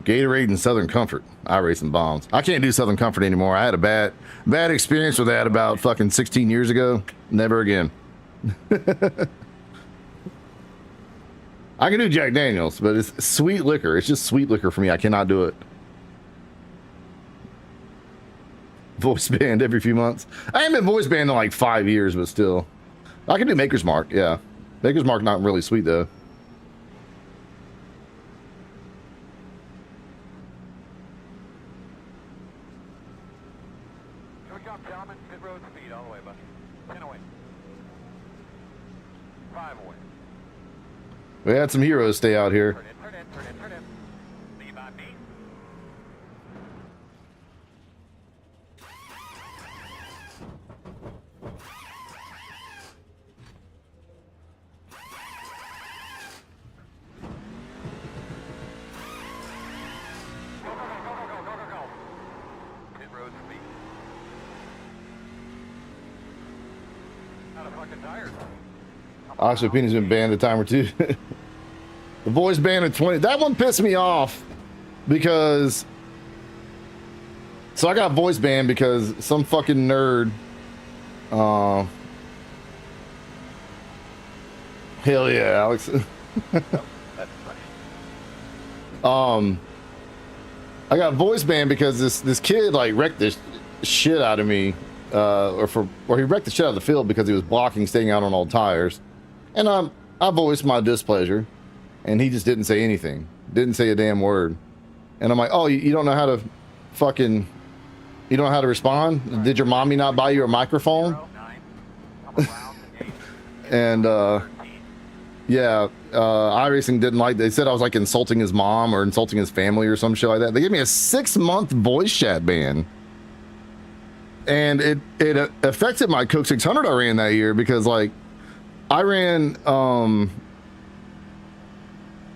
Gatorade and Southern Comfort. iRacing bombs. I can't do Southern Comfort anymore. I had a bad experience with that about fucking 16 years ago. Never again. I can do Jack Daniels, but it's sweet liquor. It's just sweet liquor for me. I cannot do it. Voice banned every few months. I haven't been voice banned in like 5 years, but still. I can do Maker's Mark, yeah. Maker's Mark not really sweet though. Good job, gentlemen. Good road speed all the way, buddy. 10 away. 5 away. We had some heroes stay out here. Turn in, turn in, turn in, turn in. Leave on me. Go. Pit road speed. Out of fucking tires. Oxypena's been banned a time or two. The voice banned at 20. That one pissed me off because. So I got voice banned because some fucking nerd. Hell yeah, Alex. I got voice banned because this kid like wrecked this shit out of me, or he wrecked the shit out of the field because he was blocking, staying out on old tires, and I voiced my displeasure, and he just didn't say anything, didn't say a damn word, and I'm like, oh, you don't know how to fucking, you don't know how to respond? Did your mommy not buy you a microphone? And yeah, iRacing didn't like. They said I was like insulting his mom or insulting his family or some shit like that. They gave me a 6-month voice chat ban, and it affected my Coke 600 I ran that year because like I ran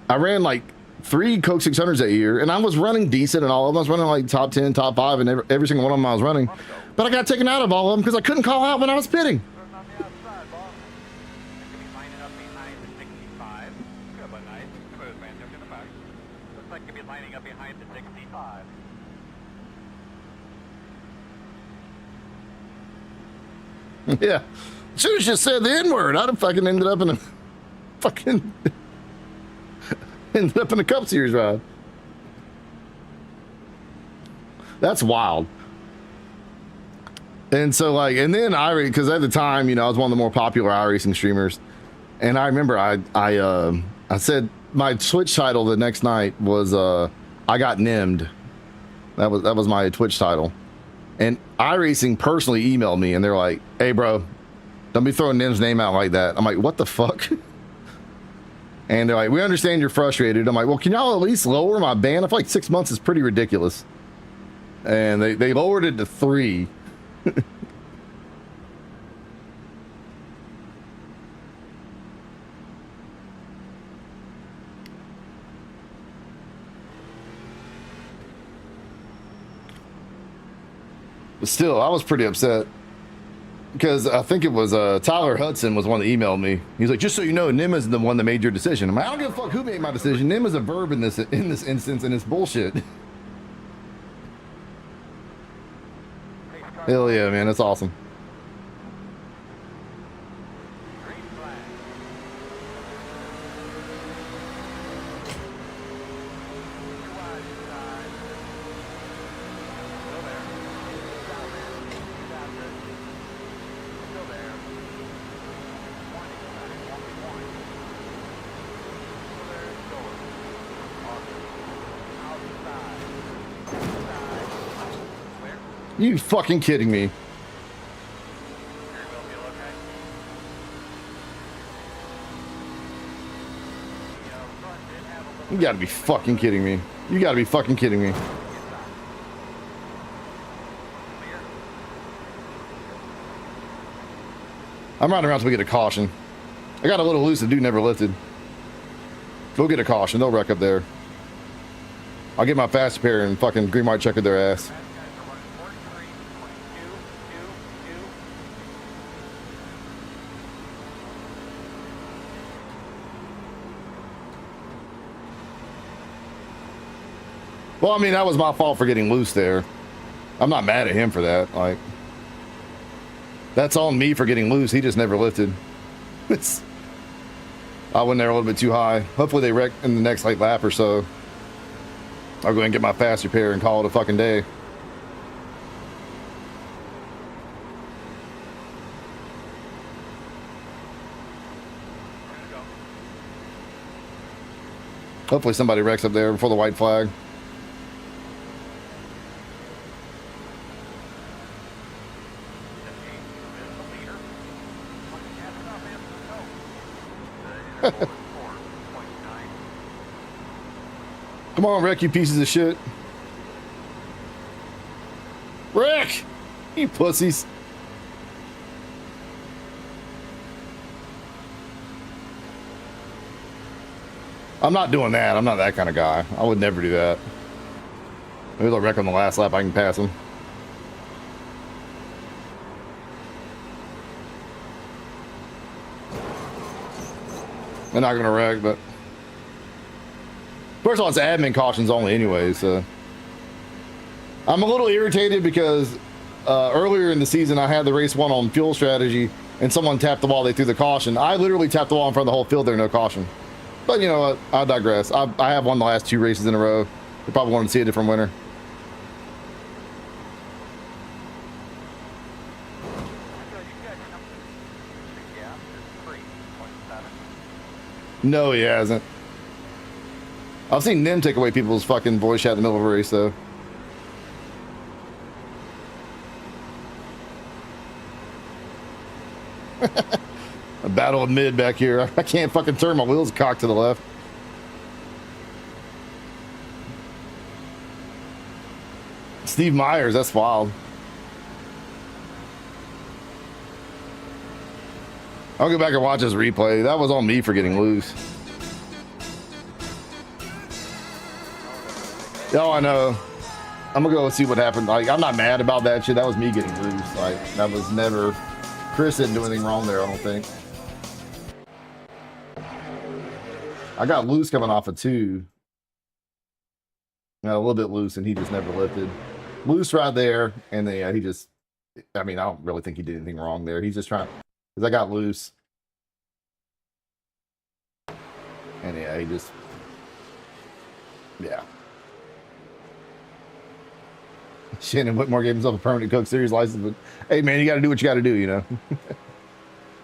like 3 Coke 600s that year, and I was running decent and all of them. I was running like top 10, top 5, and every single one of them I was running, but I got taken out of all of them because I couldn't call out when I was pitting. Yeah, should have just said the N-word. I'd have fucking ended up in a Cup Series ride. That's wild. And so like, and then because at the time, you know, I was one of the more popular iRacing streamers, and I remember I said my Twitch title the next night was I got nimmed. That was my Twitch title. And iRacing personally emailed me and they're like, hey bro, don't be throwing Nim's name out like that. I'm like, what the fuck? And they're like, we understand you're frustrated. I'm like, well, can y'all at least lower my ban? I feel like 6 months is pretty ridiculous. And they lowered it to 3. But still, I was pretty upset because I think it was Tyler Hudson was one that emailed me. He's like, just so you know, Nim is the one that made your decision. I'm like, I don't give a fuck who made my decision. Nim is a verb in this instance, and it's bullshit. Hell yeah, man, that's awesome. You fucking kidding me? Steering wheel feel okay? The front did have a little You gotta be fucking kidding me. You gotta be fucking kidding me. clear. I'm riding around till we get a caution. I got a little loose. The dude never lifted. Go get a caution. They'll wreck up there. I'll get my fast pair and fucking green white checker their ass. Fast guys are running 43, 22, 2, 2. Well, I mean, that was my fault for getting loose there. I'm not mad at him for that. Like, that's on me for getting loose. He just never lifted. I went there a little bit too high. Hopefully they wreck in the next like lap or so. I'll go ahead and get my fast repair and call it a fucking day. Hopefully somebody wrecks up there before the white flag. Come on, Rick, you pieces of shit. Rick! You pussies. I'm not doing that. I'm not that kind of guy. I would never do that. Maybe they'll wreck on the last lap. I can pass them. They're not going to wreck, but... First of all, it's admin cautions only anyway, so... I'm a little irritated because earlier in the season I had the race one on fuel strategy and someone tapped the wall, they threw the caution. I literally tapped the wall in front of the whole field there, no caution. But you know what, I digress. I have won the last 2 races in a row. They probably wanted to see a different winner. No, he hasn't. I've seen them take away people's fucking voice chat in the middle of a race, though. A battle of mid back here. I can't fucking turn. My wheels cocked to the left. Steve Myers, that's wild. I'll go back and watch this replay. That was on me for getting loose. Oh, I know. I'm gonna go see what happened. Like, I'm not mad about that shit. That was me getting loose. Like, that was never... Chris didn't do anything wrong there, I don't think. I got loose coming off of 2. A little bit loose, and he just never lifted. Loose right there, and then, yeah, he just... I mean, I don't really think he did anything wrong there. He's just trying... Because I got loose. And, yeah, he just... Yeah. Shannon Whitmore gave himself a permanent Coke Series license, but hey, man, you got to do what you got to do, you know.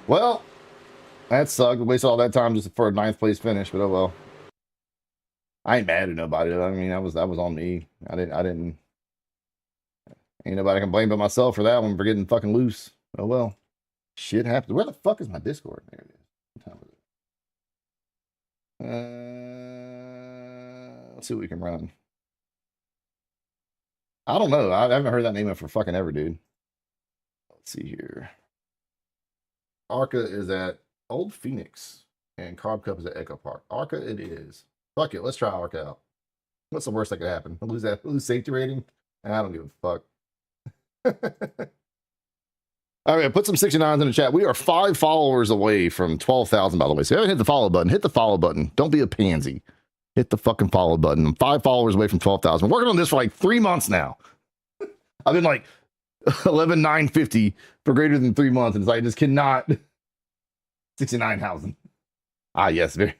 Well, that sucked. Wasted all that time just for a 9th place finish, but oh well. I ain't mad at nobody. I mean, that was on me. I didn't. Ain't nobody can blame but myself for that one for getting fucking loose. Oh well, shit happens. Where the fuck is my Discord? There it is. What time is it? Let's see what we can run. I don't know. I haven't heard that name for fucking ever, dude. Let's see here. Arca is at Old Phoenix, and Carb Cup is at Echo Park. Arca it is. Fuck it. Let's try Arca out. What's the worst that could happen? Lose safety rating? I don't give a fuck. All right, put some 69s in the chat. We are 5 followers away from 12,000, by the way. So if you haven't hit the follow button, hit the follow button. Don't be a pansy. Hit the fucking follow button. I'm 5 followers away from 12,000. Working on this for like 3 months now. I've been like 11,950 for greater than 3 months, and it's like I just cannot. 69,000. Ah, yes, very.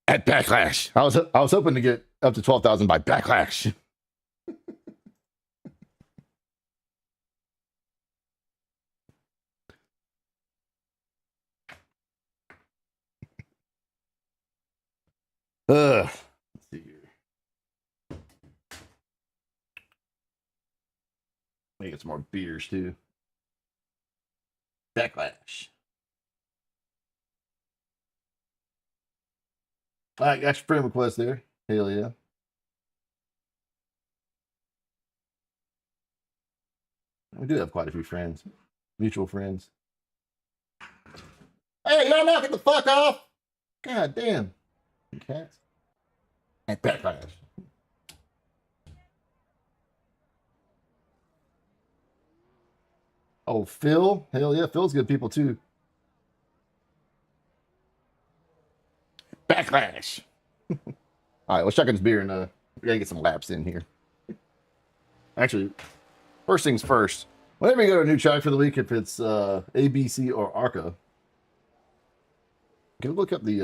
At Backlash, I was hoping to get up to 12,000 by Backlash. Let's see here. Maybe get some more beers too. Backlash. All right, got your friend request there. Hell yeah. We do have quite a few friends, mutual friends. Hey, y'all knock it the fuck off! God damn. Cats. And Backlash. Oh, Phil? Hell yeah, Phil's good people too. Backlash. All right, let's check on this beer and we gotta get some laps in here. Actually, first things first. Whenever you go to a new track for the week, if it's ABC or ARCA, go look up the